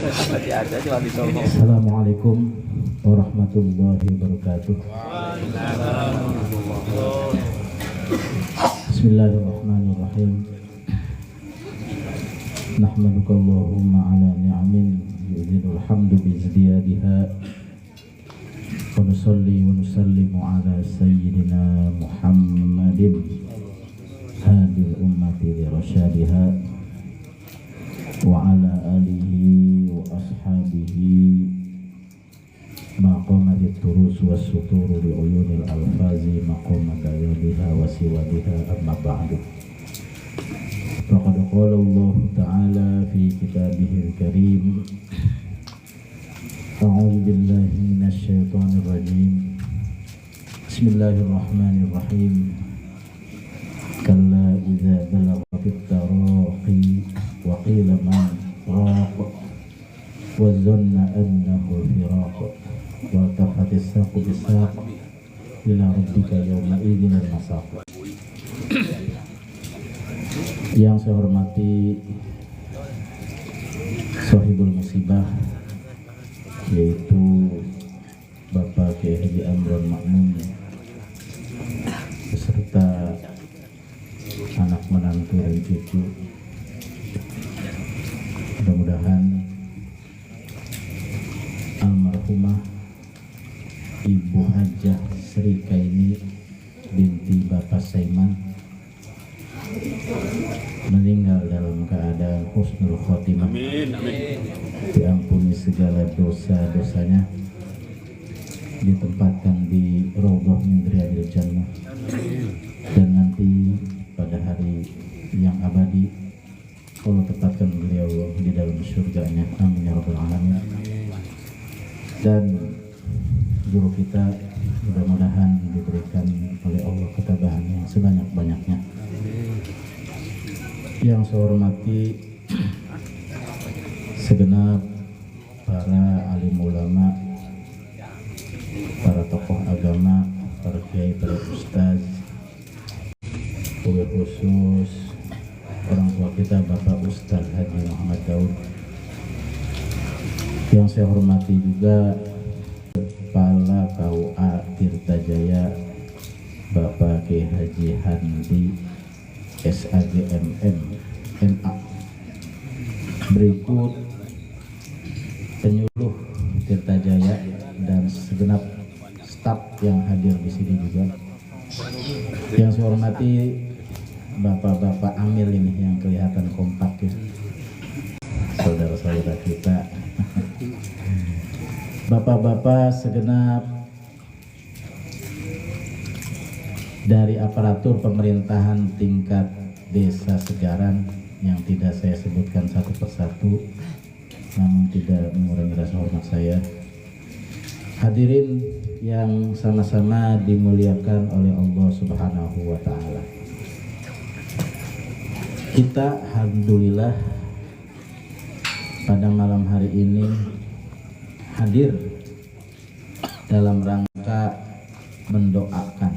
Assalamualaikum warahmatullahi wabarakatuh. Bismillahirrahmanirrahim. Nahmaduka Allahumma ala ni'amin yu'dhinul hamdu bizdiyadiha wa nusalli wa nusallimu ala sayyidina Muhammadin hadil ummati li rasyadiha wa ala alihi wa ashabihi maqamatit turus was suturu li uyunil alfazi maqama bayadiha wa siwadiha amma ba'du. Faqad qala Allah ta'ala fi kitabihil karim a'udzu billahi minasy syaithanir rajim. Bismillahirrahmanirrahim. Kalla idza balaghatit taraqi wa qila man raq wa dhanna annahu firaq wa tafatis saqu bisaq ila rabbika yawma idzin al-masaq. Yang saya hormati Sohibul Musibah, yaitu Bapak Kiai Haji Amron Makmun beserta anak menantu dan cucu. Mudah-mudahan almarhumah Ibu Hajah Sri Kaini binti Bapak Saiman meninggal dalam keadaan husnul khotimah. Amin, amin. Diampuni segala dosa-dosanya, ditempatkan di Raudhah min Riyadil Jannah, dan nanti pada hari yang abadi Allah tempatkan beliau di dalam surganya. Amin ya rabbal alamin. Dan guru kita mudah-mudahan diberikan oleh Allah ketabahan yang sebanyak-banyaknya. Yang saya hormati segenap para alim ulama, para tokoh agama, para kiai, para ustaz, wabil khusus orang tua kita Bapak Ustaz Haji Muhammad Daud. Yang saya hormati juga Kepala KUA Tirtajaya Bapak Kiai Haji Handi SAGMM MA. Berikut penyuluh Tirtajaya dan segenap staf yang hadir di sini juga. Yang saya hormati bapak-bapak amil ini yang kelihatan kompak ya, saudara-saudara kita. Bapak-bapak segenap dari aparatur pemerintahan tingkat desa Segaran yang tidak saya sebutkan satu persatu, namun tidak mengurangi rasa hormat saya. Hadirin yang sama-sama dimuliakan oleh Allah Subhanahu wa Ta'ala. Kita alhamdulillah pada malam hari ini hadir dalam rangka mendoakan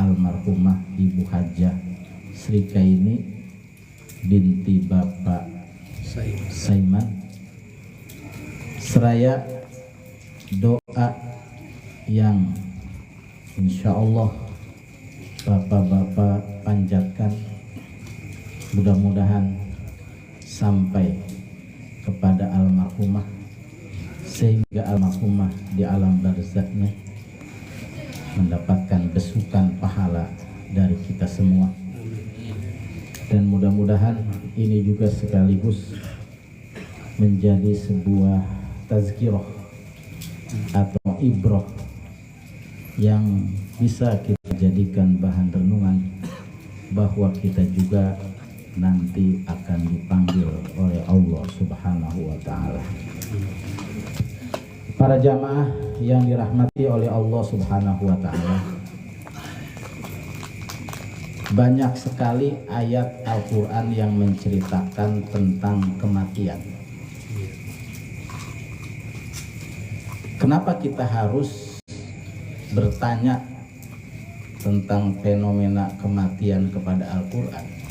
almarhumah Ibu Hajah Sri Kaini binti Bapak Saiman, seraya doa yang insya Allah bapak-bapak panjatkan, mudah-mudahan sampai kepada almarhumah sehingga almarhumah di alam barzaknya mendapatkan besukan pahala dari kita semua. Dan mudah-mudahan ini juga sekaligus menjadi sebuah tazkirah atau ibrah yang bisa kita jadikan bahan renungan bahwa kita juga nanti akan dipanggil oleh Allah Subhanahu wa Ta'ala. Para jamaah yang dirahmati oleh Allah Subhanahu wa Ta'ala, banyak sekali ayat Al-Quran yang menceritakan tentang kematian. Kenapa kita harus bertanya tentang fenomena kematian kepada Al-Quran?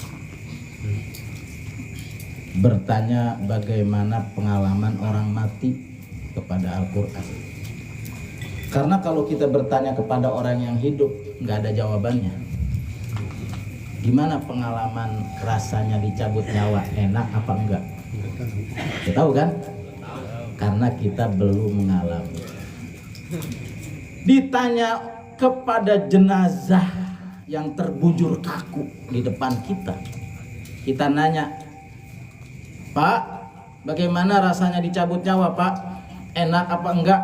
bertanya bagaimana pengalaman orang mati kepada Al-Quran. Karena kalau kita bertanya kepada orang yang hidup, nggak ada jawabannya. Gimana pengalaman rasanya dicabut nyawa, enak apa enggak? Kita tahu kan? Karena kita belum mengalami. Ditanya kepada jenazah yang terbujur kaku di depan kita, kita nanya, Pak, bagaimana rasanya dicabut nyawa, Pak? Enak apa enggak?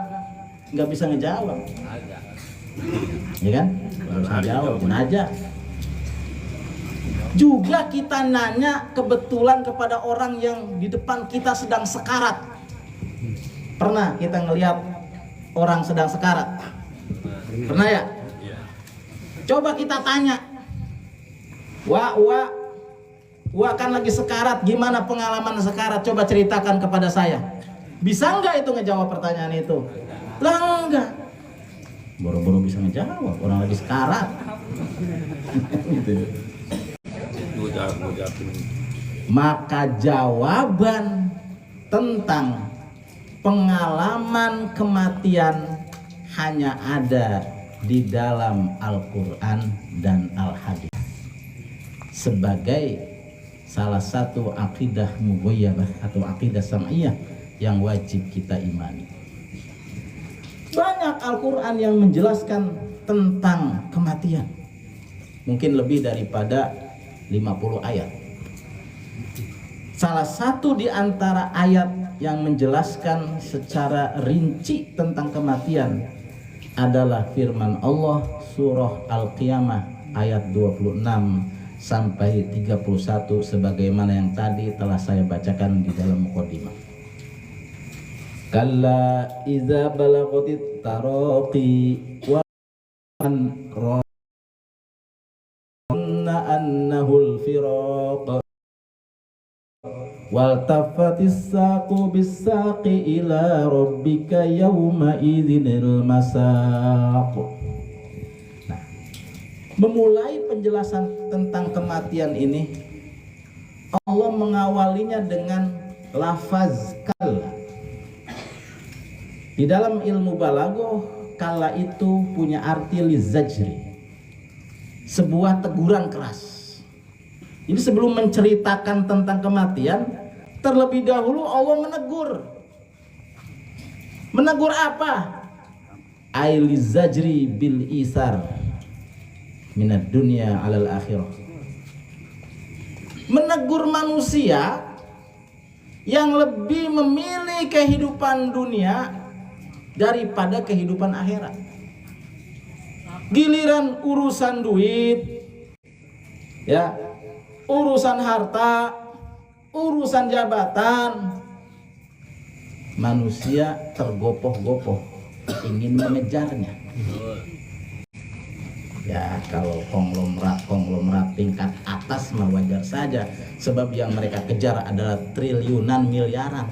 Enggak bisa ngejawab. Ya kan? Enggak bisa ngejawab, jenazah. Juga kita nanya kebetulan kepada orang yang di depan kita sedang sekarat. Pernah kita ngelihat orang sedang sekarat? Pernah ya? Coba kita tanya, Wah kan lagi sekarat, gimana pengalaman sekarat? Coba ceritakan kepada saya. Bisa enggak itu ngejawab pertanyaan itu? Lah enggak. Boro-boro bisa ngejawab, orang lagi sekarat. Gitu. Maka jawaban tentang pengalaman kematian hanya ada di dalam Al-Quran dan Al-Hadis sebagai salah satu akidah mughayyabah atau akidah sam'iyah yang wajib kita imani. Banyak Al-Quran yang menjelaskan tentang kematian, mungkin lebih daripada 50 ayat. Salah satu di antara ayat yang menjelaskan secara rinci tentang kematian adalah firman Allah surah Al-Qiyamah ayat 26 sampai 31 sebagaimana yang tadi telah saya bacakan di dalam muqaddimah. Kalla idza balaghatit taraqi wa annahul firaq wal tafatis saqu bis saqi ila rabbika yawma idzinil masaq. Nah, memulai penjelasan tentang kematian ini, Allah mengawalinya dengan lafaz kalla. Di dalam ilmu balaghah, kalla itu punya arti lizajri, sebuah teguran keras. Jadi sebelum menceritakan tentang kematian, terlebih dahulu Allah menegur. Menegur apa? Ailizajri bil isar minad dunya alal akhirah. Menegur manusia yang lebih memilih kehidupan dunia daripada kehidupan akhirat. Giliran urusan duit, ya, urusan harta, urusan jabatan, manusia tergopoh-gopoh ingin mengejarnya. Ya, kalau konglomerat tingkat atas mah wajar saja, sebab yang mereka kejar adalah triliunan miliaran.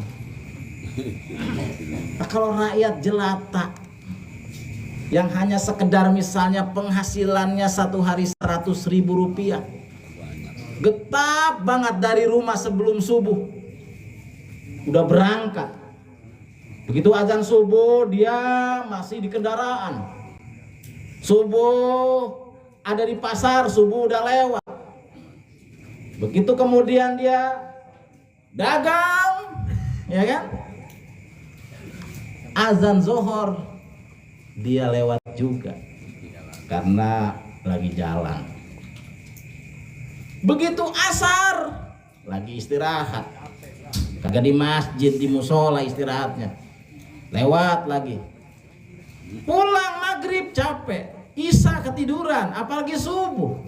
Nah, kalau rakyat jelata yang hanya sekedar misalnya penghasilannya satu hari 100.000 rupiah, getap banget dari rumah sebelum subuh, udah berangkat. Begitu azan subuh dia masih di kendaraan, subuh ada di pasar, subuh udah lewat. Begitu kemudian dia dagang, ya kan, azan zuhur dia lewat juga karena lagi jalan. Begitu asar lagi istirahat, kagak di masjid, di musola istirahatnya, lewat lagi. Pulang maghrib capek, isya ketiduran, apalagi subuh.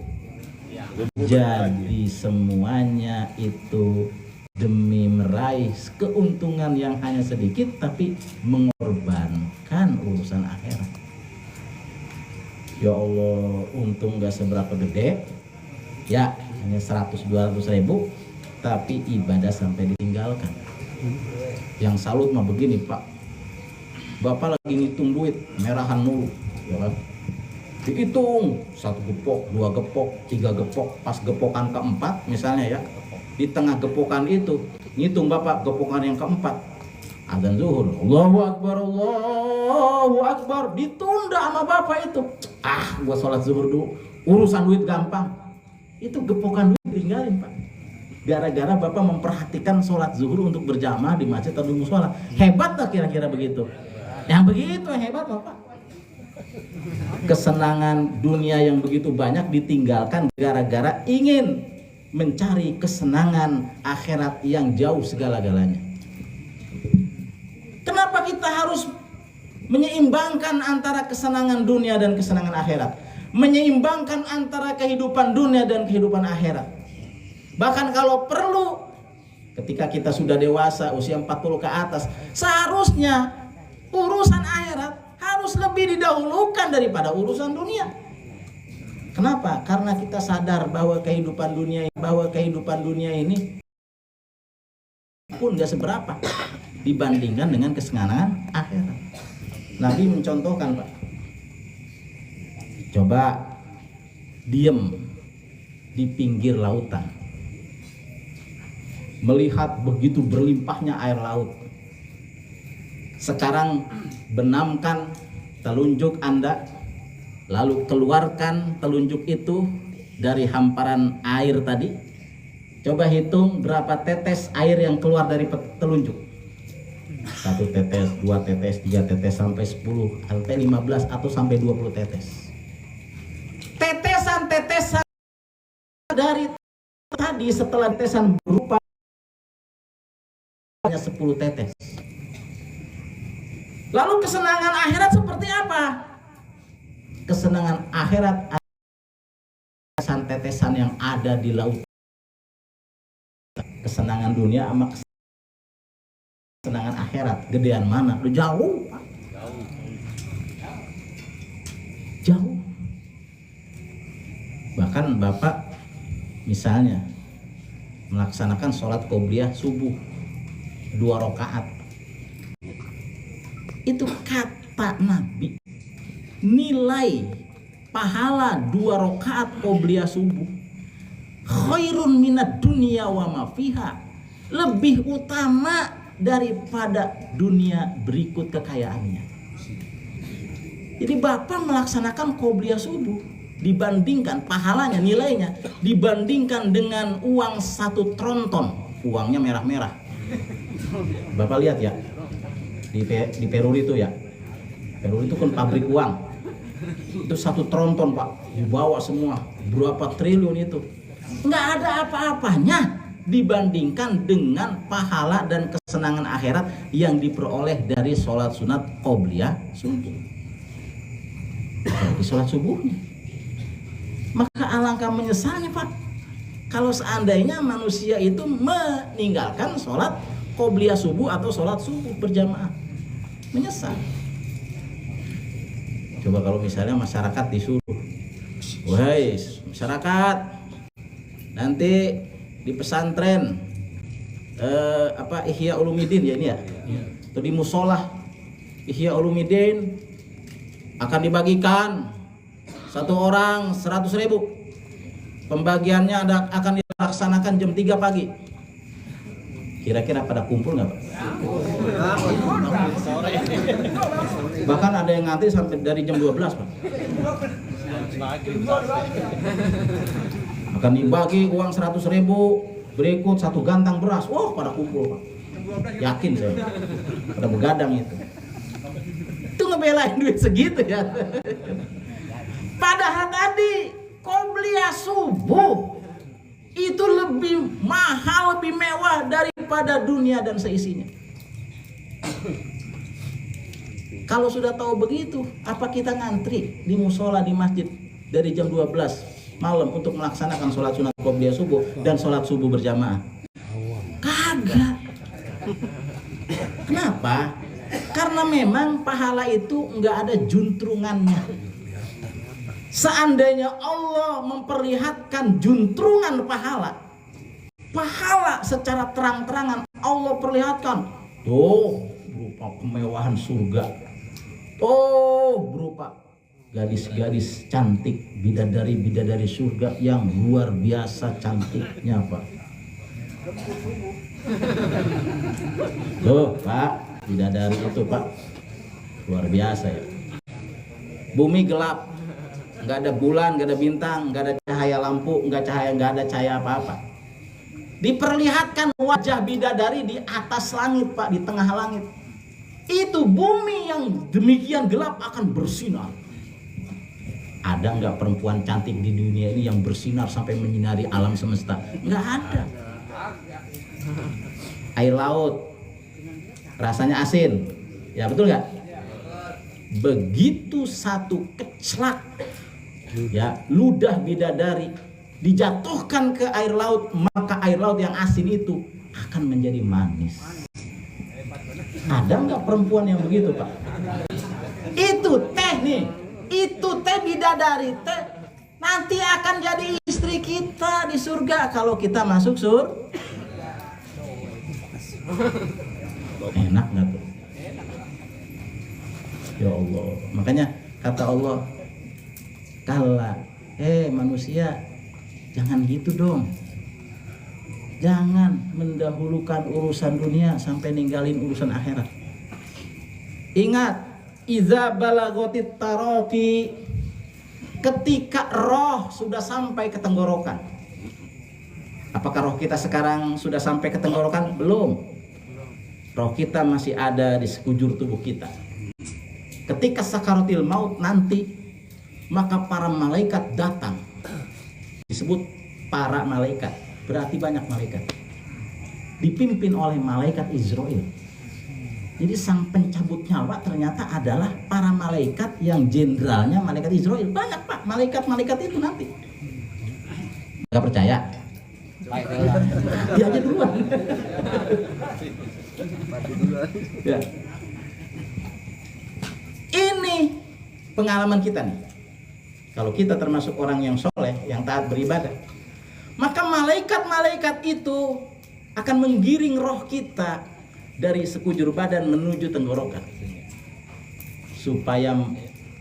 Jadi semuanya itu demi meraih keuntungan yang hanya sedikit, tapi mengorbankan urusan akhirat. Ya Allah, untung gak seberapa gede, ya hanya 100-200 ribu, tapi ibadah sampai ditinggalkan. Yang salut mah begini, Pak, Bapak lagi ngitung duit, merahan mulu, ya kan? Dihitung 1 gepok, 2 gepok, 3 gepok, pas gepokan keempat misalnya ya, Di tengah gepokan itu, ngitung Bapak gepokan yang keempat, adzan zuhur, Allahu Akbar, Allahu Akbar, ditunda sama Bapak itu. Gua sholat zuhur dulu, urusan duit gampang. Itu gepokan duit tinggalin Pak. Gara-gara Bapak memperhatikan sholat zuhur untuk berjamaah di masjid atau di musola. Hebat tak kira-kira begitu? Yang begitu yang hebat Bapak. Kesenangan dunia yang begitu banyak ditinggalkan gara-gara ingin mencari kesenangan akhirat yang jauh segala-galanya. Kenapa kita harus menyeimbangkan antara kesenangan dunia dan kesenangan akhirat? Menyeimbangkan antara kehidupan dunia dan kehidupan akhirat. Bahkan kalau perlu, ketika kita sudah dewasa, usia 40 ke atas, seharusnya urusan akhirat harus lebih didahulukan daripada urusan dunia. Kenapa? Karena kita sadar bahwa kehidupan dunia ini pun gak seberapa dibandingkan dengan kesenangan akhirat. Nabi mencontohkan Pak. Coba diem di pinggir lautan, melihat begitu berlimpahnya air laut. Sekarang benamkan telunjuk Anda, lalu keluarkan telunjuk itu dari hamparan air tadi. Coba hitung berapa tetes air yang keluar dari telunjuk. 1 tetes, 2 tetes, 3 tetes, sampai 10, sampai 15 atau sampai 20 tetes. Tetesan-tetesan dari tadi setelah tetesan berupa hanya 10 tetes. Lalu kesenangan akhirat seperti apa? Kesenangan akhirat tetesan-tetesan yang ada di laut. Kesenangan dunia sama kesenangan akhirat gedean mana? Lu jauh. Jauh. Bahkan Bapak misalnya melaksanakan sholat qobliyah subuh 2 rakaat. Itu kata Nabi, nilai pahala 2 rakaat qobliyah subuh khairun minad dunya wa ma fiha, lebih utama daripada dunia berikut kekayaannya. Jadi Bapak melaksanakan qobliyah subuh, dibandingkan pahalanya, nilainya dibandingkan dengan uang 1 tronton, uangnya merah-merah. Bapak lihat ya, di Peru itu ya, Peru itu kan pabrik uang, itu 1 tronton Pak, dibawa semua, berapa triliun itu, nggak ada apa-apanya dibandingkan dengan pahala dan kesenangan akhirat yang diperoleh dari sholat sunat qobliyah subuh. Di sholat subuhnya, maka alangkah menyesalnya Pak kalau seandainya manusia itu meninggalkan sholat qobliyah subuh atau sholat subuh berjamaah. Menyesal. Coba kalau misalnya masyarakat disuruh, wahai masyarakat, nanti di pesantren Ihya Ulumuddin ya ini ya, atau di musolah Ihya Ulumuddin akan dibagikan 1 orang 100.000. Pembagiannya akan dilaksanakan jam 3 pagi. Kira-kira pada kumpul nggak Pak? Bahkan ada yang ngantri sampai dari jam 12 Pak. Akan dibagi uang 100.000, berikut 1 gantang beras. Wah, pada kumpul Pak. Yakin saya. Pada begadang itu. Itu ngebelain duit segitu ya. Padahal tadi qobliyah subuh itu lebih mahal, lebih mewah daripada dunia dan seisinya. Kalau sudah tahu begitu, apa kita ngantri di musola di masjid dari jam 12 malam untuk melaksanakan sholat sunat qobliyah subuh dan sholat subuh berjamaah? Kagak. Kenapa? Karena memang pahala itu nggak ada juntrungannya. Seandainya Allah memperlihatkan juntrungan pahala secara terang-terangan, Allah perlihatkan, tuh berupa kemewahan surga, tuh berupa gadis-gadis cantik, bidadari-bidadari surga yang luar biasa cantiknya Pak. Tuh Pak, bidadari itu Pak, luar biasa ya. Bumi gelap, nggak ada bulan, nggak ada bintang, nggak ada cahaya lampu, nggak ada cahaya apa-apa. Diperlihatkan wajah bidadari di atas langit Pak, di tengah langit. Itu bumi yang demikian gelap akan bersinar. Ada nggak perempuan cantik di dunia ini yang bersinar sampai menyinari alam semesta? Nggak ada. Air laut rasanya asin, ya betul nggak? Begitu satu keclak, ya ludah bidadari dijatuhkan ke air laut, maka air laut yang asin itu akan menjadi manis. Ada nggak perempuan yang begitu Pak? Itu teh nih. Itu teh bidadari teh nanti akan jadi istri kita di surga kalau kita masuk enak nggak tuh? Ya Allah, makanya kata Allah, kala manusia jangan gitu dong, jangan mendahulukan urusan dunia sampai ninggalin urusan akhirat. Ingat, iza balagotit taraqi, ketika roh sudah sampai ke tenggorokan. Apakah roh kita sekarang sudah sampai ke tenggorokan? Belum. Roh kita masih ada di sekujur tubuh kita. Ketika sakaratil maut nanti, maka para malaikat datang. Disebut para malaikat, berarti banyak malaikat. Dipimpin oleh malaikat Israel. Jadi sang pencabut nyawa ternyata adalah para malaikat yang jenderalnya malaikat Israel. Banyak Pak, malaikat-malaikat itu nanti. Gak percaya? Dia aja duluan. Ya. Ini pengalaman kita nih. Kalau kita termasuk orang yang soleh, yang taat beribadah, maka malaikat-malaikat itu akan menggiring roh kita dari sekujur badan menuju tenggorokan, supaya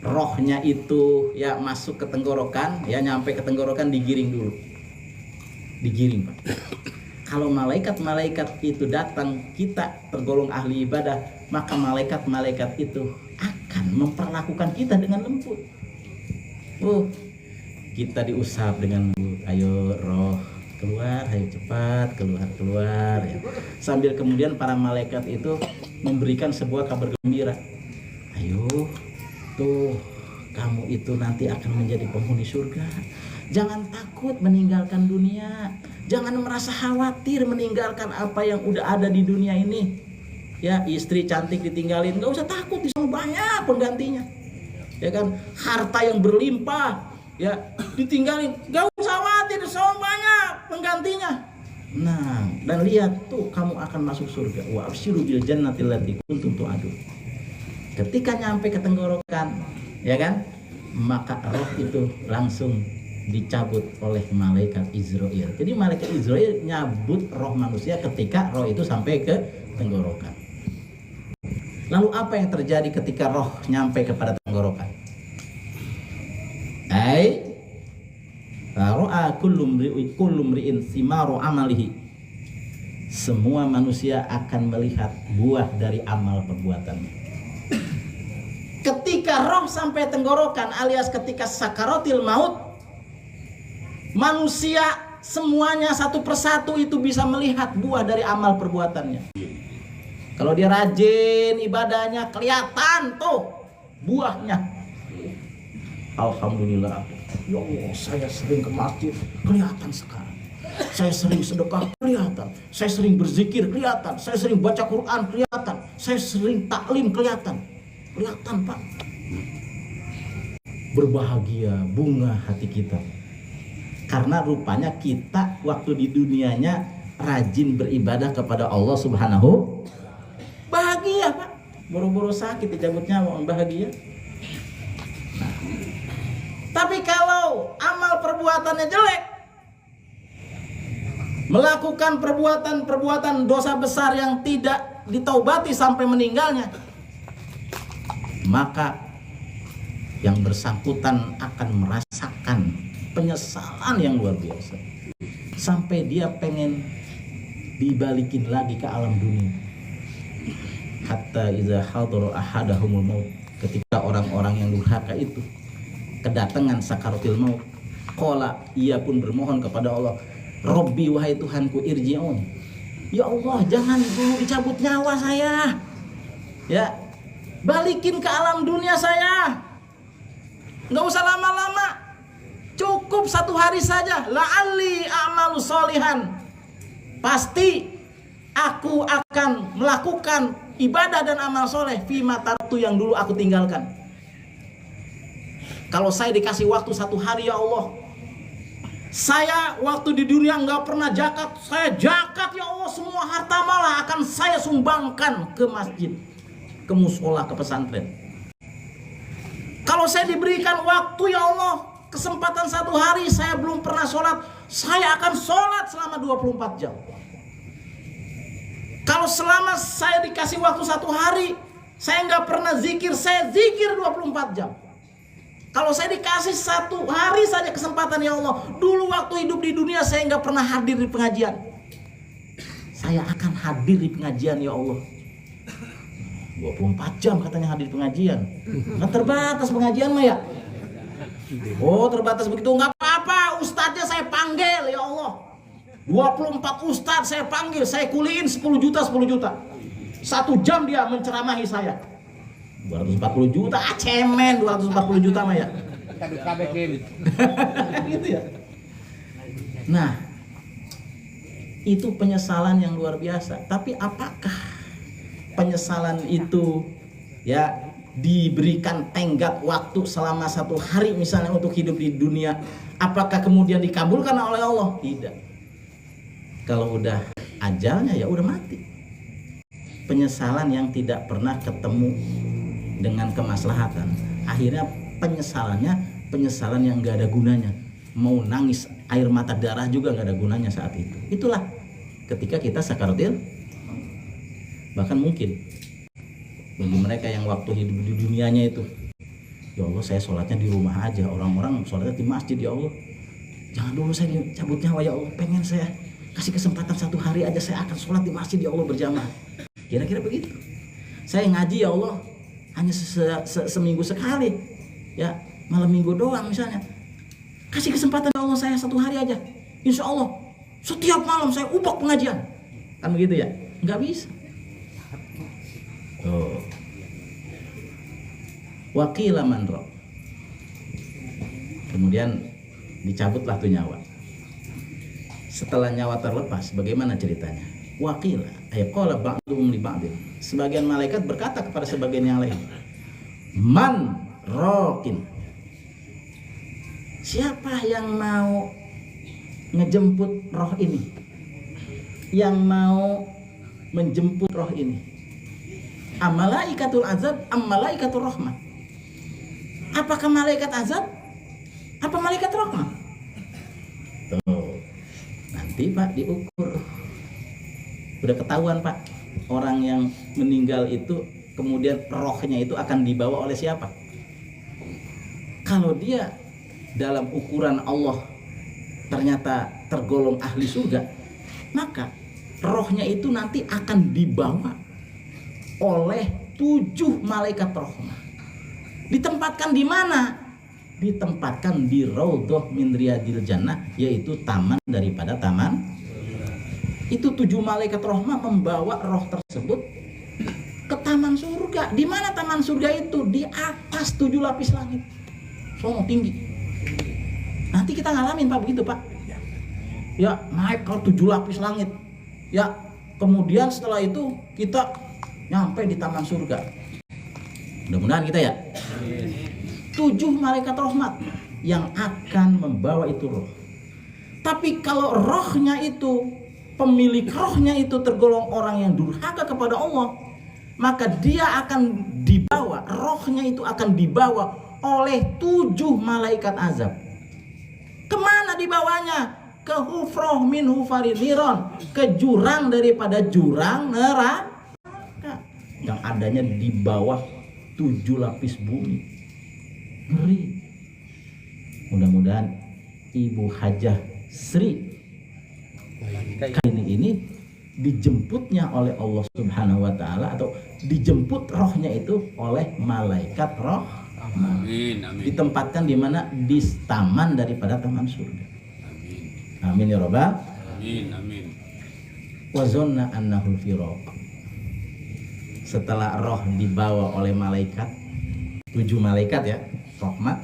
rohnya itu ya masuk ke tenggorokan, ya nyampe ke tenggorokan digiring dulu, digiring Pak. Kalau malaikat-malaikat itu datang, kita tergolong ahli ibadah, maka malaikat-malaikat itu akan memperlakukan kita dengan lembut. Kita diusap dengan lembut, ayo roh keluar, ayo cepat keluar ya. Sambil kemudian para malaikat itu memberikan sebuah kabar gembira. Ayo tuh, kamu itu nanti akan menjadi penghuni surga. Jangan takut meninggalkan dunia, jangan merasa khawatir meninggalkan apa yang udah ada di dunia ini. Ya, istri cantik ditinggalin, gak usah takut, di sana banyak penggantinya. Ya kan, harta yang berlimpah ya ditinggalin, gak usah khawatir, sama banyak penggantinya. Nah, dan lihat tuh, kamu akan masuk surga. Wa absyiru bil jannati allati kuntum tu'adun. Ketika nyampe ke tenggorokan, ya kan, maka roh itu langsung dicabut oleh malaikat Israel. Jadi malaikat Israel nyabut roh manusia ketika roh itu sampai ke tenggorokan. Lalu apa yang terjadi ketika roh nyampe kepada tenggorokan? Ra'a kullu mri'in simaru amalihi. Semua manusia akan melihat buah dari amal perbuatannya. Ketika roh sampai tenggorokan alias ketika sakaratil maut, manusia semuanya satu persatu itu bisa melihat buah dari amal perbuatannya. Kalau dia rajin ibadahnya, kelihatan tuh buahnya. Alhamdulillah, ya Allah, saya sering ke masjid, kelihatan sekarang. Saya sering sedekah, kelihatan. Saya sering berzikir, kelihatan. Saya sering baca Quran, kelihatan. Saya sering taklim, kelihatan. Kelihatan Pak. Berbahagia, bunga hati kita. Karena rupanya kita waktu di dunianya rajin beribadah kepada Allah Subhanahu. Bahagia Pak. Boro-boro sakit dicabut nyawa, bahagia. Nah. Tapi kalau amal perbuatannya jelek, melakukan perbuatan dosa besar yang tidak ditaubati sampai meninggalnya, maka yang bersangkutan akan merasakan penyesalan yang luar biasa. Sampai dia pengen dibalikin lagi ke alam dunia. Hatta iza hadara ahadahumul maut, ketika orang-orang yang durhaka itu kedatangan sakaratul maut, qala, ia pun bermohon kepada Allah, Robbi, wahai Tuhanku, irji'un, ya Allah, jangan dulu dicabut nyawa saya, ya, balikin ke alam dunia saya, nggak usah lama-lama, cukup 1 hari saja, la'alli a'malu sholihan, pasti aku akan melakukan ibadah dan amal soleh fima tartu, yang dulu aku tinggalkan. Kalau saya dikasih waktu 1 hari, ya Allah, saya waktu di dunia nggak pernah zakat, saya zakat ya Allah, semua harta malah akan saya sumbangkan ke masjid, ke musola, ke pesantren. Kalau saya diberikan waktu, ya Allah, kesempatan 1 hari saya belum pernah sholat, saya akan sholat selama 24 jam. Kalau selama saya dikasih waktu 1 hari, saya nggak pernah zikir, saya zikir 24 jam. Kalau saya dikasih 1 hari saja kesempatan, ya Allah, dulu waktu hidup di dunia saya nggak pernah hadir di pengajian, saya akan hadir di pengajian, ya Allah. 24 jam katanya hadir di pengajian. Nggak terbatas pengajian mah ya. Oh, terbatas begitu, nggak apa-apa, ustadznya saya panggil, ya Allah. 24 ustadz saya panggil, saya kuliin 10 juta 10 juta. 1 jam dia menceramahi saya. 240 juta, cemen 240 juta mah ya. Gitu ya. Nah, itu penyesalan yang luar biasa. Tapi apakah penyesalan itu ya diberikan tenggat waktu selama 1 hari misalnya untuk hidup di dunia, apakah kemudian dikabulkan oleh Allah? Tidak. Kalau udah ajalnya ya udah mati. Penyesalan yang tidak pernah ketemu dengan kemaslahatan, akhirnya penyesalan yang gak ada gunanya. Mau nangis air mata darah juga gak ada gunanya saat itu. Itulah ketika kita sakaratil. Bahkan mungkin bagi mereka yang waktu hidup di dunianya itu, ya Allah, saya sholatnya di rumah aja, orang-orang sholatnya di masjid, ya Allah, jangan dulu saya dicabut nyawa, ya Allah, pengen saya kasih kesempatan 1 hari aja, saya akan sholat di masjid, ya Allah, berjamaah. Kira-kira begitu. Saya ngaji, ya Allah, hanya seminggu sekali, ya, malam minggu doang misalnya, kasih kesempatan, ya Allah, saya 1 hari aja, insya Allah setiap malam saya ubah pengajian, kan begitu ya? Nggak bisa. Oh. Wakila manro, kemudian dicabutlah tuh nyawa. Setelah nyawa terlepas, bagaimana ceritanya? Wakila, ayqala ba'duhum li ba'din, sebagian malaikat berkata kepada sebagian yang lain, man rokin, siapa yang mau ngejemput roh ini, yang mau menjemput roh ini? Amalaikatul azab, amalaikatul rahmah. Apakah malaikat azab? Apa malaikat rahmah? Tuh, nanti Pak diukur. Udah ketahuan Pak, orang yang meninggal itu kemudian rohnya itu akan dibawa oleh siapa? Kalau dia dalam ukuran Allah ternyata tergolong ahli surga, maka rohnya itu nanti akan dibawa oleh 7 malaikat rahmah. Ditempatkan di mana? Ditempatkan di raudhah min riyadil jannah, yaitu taman daripada taman. Itu 7 malaikat rahmah membawa roh tersebut ke taman surga. Di mana taman surga itu? Di atas 7 lapis langit. Sono tinggi. Nanti kita ngalamin Pak begitu Pak. Ya, naik ke 7 lapis langit. Ya, kemudian setelah itu kita nyampe di taman surga. Mudah-mudahan kita ya. 7 malaikat rahmat yang akan membawa itu roh. Tapi kalau rohnya itu, pemilik rohnya itu tergolong orang yang durhaka kepada Allah, maka dia akan dibawa, rohnya itu akan dibawa oleh 7 malaikat azab. Kemana dibawanya? Ke hufroh min hufaril niron, ke jurang daripada jurang neraka, yang adanya di bawah 7 lapis bumi. Ngeri. Mudah-mudahan Ibu Hajah Sri kali ini dijemputnya oleh Allah Subhanahu wa taala, atau dijemput rohnya itu oleh malaikat roh. Amin, amin. Ditempatkan di mana? Di taman daripada taman surga. Amin ya rabbal. Amin, amin. Wa zanna annahu firaq. Setelah roh dibawa oleh malaikat, 7 malaikat ya, rahmat.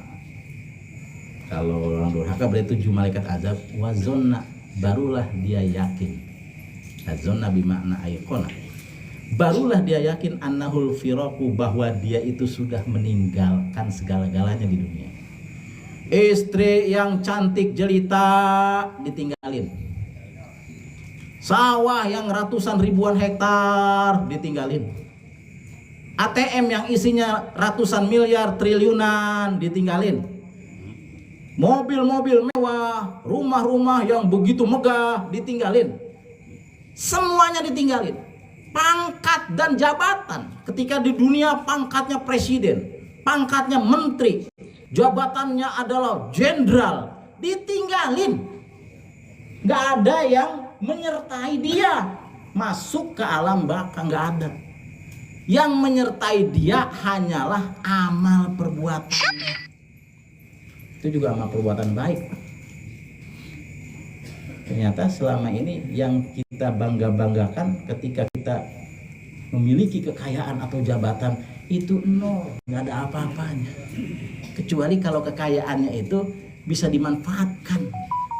Kalau orang durhaka berarti 7 malaikat azab. Wa zanna, barulah dia yakin. Azanna bimakna ayqona. Barulah dia yakin annahul firaqu, bahwa dia itu sudah meninggalkan segala-galanya di dunia. Istri yang cantik jelita ditinggalin. Sawah yang ratusan ribuan hektar ditinggalin. ATM yang isinya ratusan miliar triliunan ditinggalin. Mobil-mobil mewah, rumah-rumah yang begitu megah ditinggalin. Semuanya ditinggalin. Pangkat dan jabatan, ketika di dunia pangkatnya presiden, pangkatnya menteri, jabatannya adalah jenderal, ditinggalin. Gak ada yang menyertai dia masuk ke alam baka, gak ada. Yang menyertai dia hanyalah amal perbuatannya. Itu juga amal perbuatan baik. Ternyata selama ini yang kita bangga-banggakan ketika kita memiliki kekayaan atau jabatan itu nol, nggak ada apa-apanya. Kecuali kalau kekayaannya itu bisa dimanfaatkan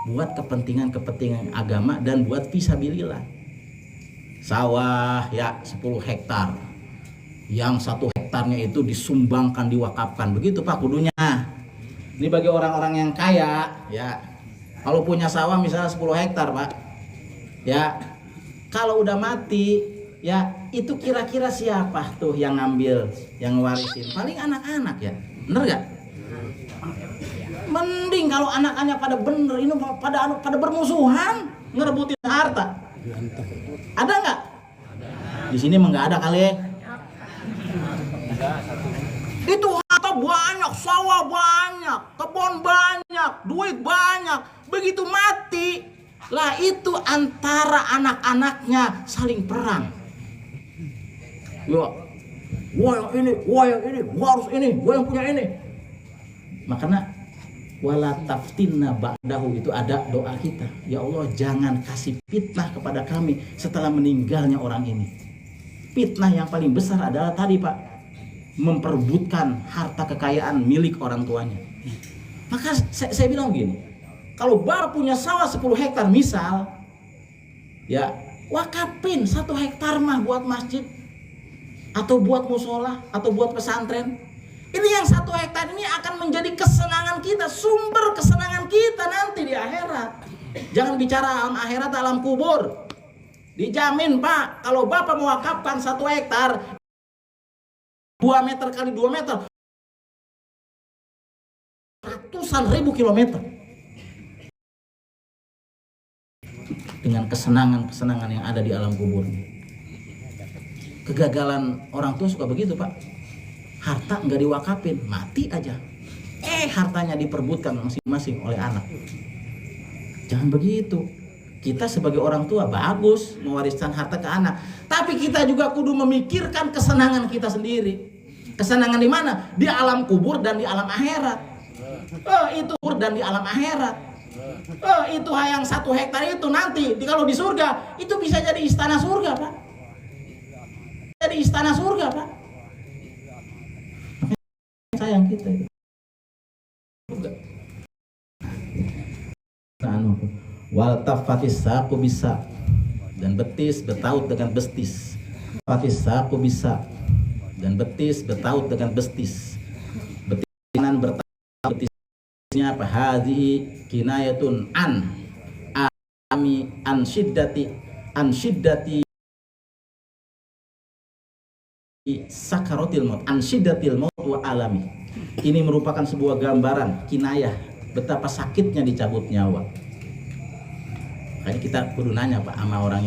buat kepentingan-kepentingan agama dan buat fisabilillah. Sawah ya 10 hektar, yang 1 hektarnya itu disumbangkan, diwakafkan, begitu Pak kudunya. Ini bagi orang-orang yang kaya ya. Kalau punya sawah misalnya 10 hektar Pak, ya kalau udah mati, ya itu kira-kira siapa tuh yang ngambil, yang warisin? Paling anak-anak ya, bener gak? Mending kalau anak-anaknya pada bener, ini pada bermusuhan ngerebutin harta. Ada nggak? Di sini emang nggak ada kali. Itu harta banyak, sawah banyak, kebun banyak, duit banyak. Begitu mati, lah itu antara anak-anaknya saling perang. Ya, gua yang ini, gua harus ini, gua yang punya ini. Makanya wala taftinna ba'dahu, itu ada doa kita. Ya Allah, jangan kasih fitnah kepada kami setelah meninggalnya orang ini. Fitnah yang paling besar adalah tadi Pak, memperebutkan harta kekayaan milik orang tuanya. Maka saya bilang gini, kalau bapak punya sawah 10 hektar misal, ya wakafin 1 hektar mah buat masjid, atau buat musola, atau buat pesantren. Ini yang 1 hektar ini akan menjadi kesenangan kita, sumber kesenangan kita nanti di akhirat. Jangan bicara alam akhirat, alam kubur. Dijamin Pak, kalau bapak mewakafkan 1 hektar 2 meter kali 2 meter, ratusan ribu kilometer, dengan kesenangan-kesenangan yang ada di alam kubur. Kegagalan orang tua suka begitu Pak, harta nggak diwakafin, mati aja, hartanya diperbutkan masing-masing oleh anak. Jangan begitu. Kita sebagai orang tua bagus mewariskan harta ke anak, tapi kita juga kudu memikirkan kesenangan kita sendiri. Kesenangan di mana? Di alam kubur dan di alam akhirat. Itu kubur dan di alam akhirat. Itu yang 1 hektar itu nanti kalau di surga itu bisa jadi istana surga Pak. Jadi istana surga Pak. Sayang kita itu. Wal tafatis saku bisa, dan betis bertaut dengan bestis. Tafatis saku bisa, dan betis bertaut dengan bestis. Betis kanan bertaut betisnya apa? Hadhihi kinayatun an syiddati sakaratil maut, an syiddatil maut wa alami. Ini merupakan sebuah gambaran kinayah betapa sakitnya dicabut nyawa. Kayak kita kudu nanya Pak sama orang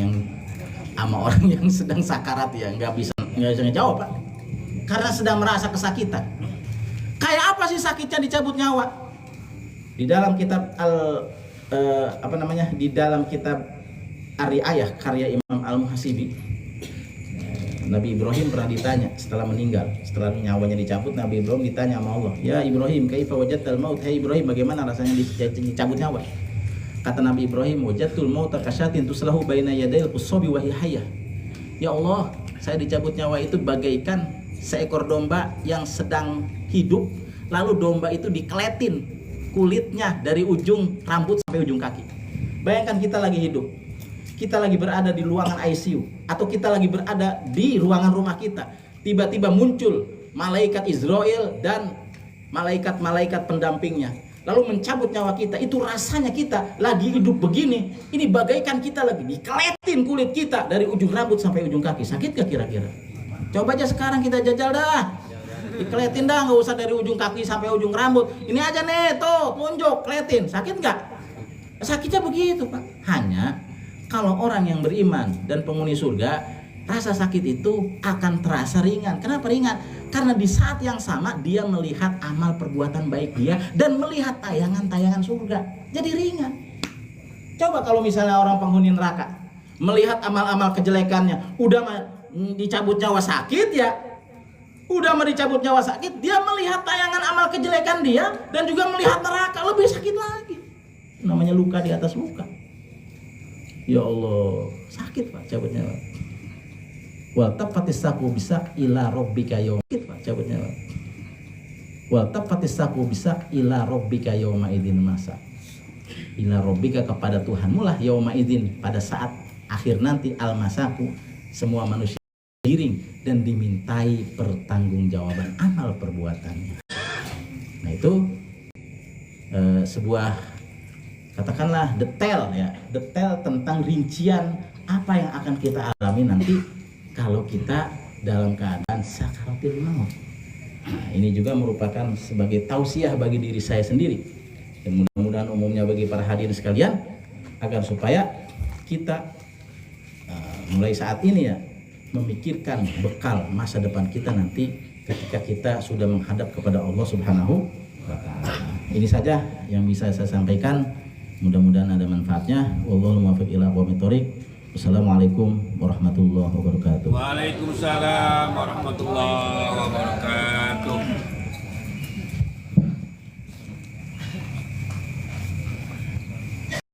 yang sedang sakarat ya, nggak bisa ngejawab Pak, karena sedang merasa kesakitan. Kayak apa sih sakitnya dicabut nyawa? Di dalam kitab di dalam kitab Ar-Ri'ayah karya Imam Al-Muhasibi. Nabi Ibrahim pernah ditanya setelah meninggal, setelah nyawanya dicabut, Nabi Ibrahim ditanya sama Allah, "Ya Ibrahim, kaifa wajadtal maut?" Hai Ibrahim, bagaimana rasanya dicabut nyawa? Kata Nabi Ibrahim, "Wajadtul mauta kasyatin tuslahu baina yadayil qussabi wa hiya hayyah." Ya Allah, saya dicabut nyawa itu bagaikan seekor domba yang sedang hidup, lalu domba itu dikeletin kulitnya dari ujung rambut sampai ujung kaki. Bayangkan kita lagi hidup, kita lagi berada di ruangan ICU, atau kita lagi berada di ruangan rumah kita, tiba-tiba muncul malaikat Israel dan malaikat-malaikat pendampingnya, lalu mencabut nyawa kita. Itu rasanya kita lagi hidup begini, ini bagaikan kita lagi dikeletin kulit kita dari ujung rambut sampai ujung kaki. Sakit gak kira-kira? Coba aja sekarang kita jajal dah, dikeletin dah, nggak usah dari ujung kaki sampai ujung rambut. Ini aja nih, tuh tunjuk, keletin. Sakit nggak? Sakitnya begitu, Pak. Hanya kalau orang yang beriman dan penghuni surga, rasa sakit itu akan terasa ringan. Kenapa ringan? Karena di saat yang sama dia melihat amal perbuatan baik dia dan melihat tayangan-tayangan surga. Jadi ringan. Coba kalau misalnya orang penghuni neraka melihat amal-amal kejelekannya, udah dicabut nyawa sakit ya. Udah dicabut nyawa sakit, dia melihat tayangan amal kejelekan dia dan juga melihat neraka, lebih sakit lagi. Namanya luka di atas luka. Ya Allah, sakit Pak cabut nyawa. Wal tafatis saku bisa ila rabbika yaum. Sakit Pak cabut nyawa. Wal tafatis saku bisa ila rabbika yauma idzin masa. Ila rabbika, kepada Tuhanmu lah yauma idzin, pada saat akhir nanti, al-masaku, semua manusia diring dan dimintai pertanggungjawaban amal perbuatannya. Nah itu sebuah, katakanlah detail ya, detail tentang rincian apa yang akan kita alami nanti kalau kita dalam keadaan sakaratul maut. Nah, ini juga merupakan sebagai tausiah bagi diri saya sendiri dan mudah-mudahan umumnya bagi para hadirin sekalian, agar supaya kita mulai saat ini ya memikirkan bekal masa depan kita nanti ketika kita sudah menghadap kepada Allah Subhanahu wa Ta'ala. Ini saja yang bisa saya sampaikan. Mudah-mudahan ada manfaatnya. Wallahul muwaffiq ila aqwamit thoriq. Wassalamualaikum warahmatullahi wabarakatuh. Waalaikumsalam warahmatullahi wabarakatuh.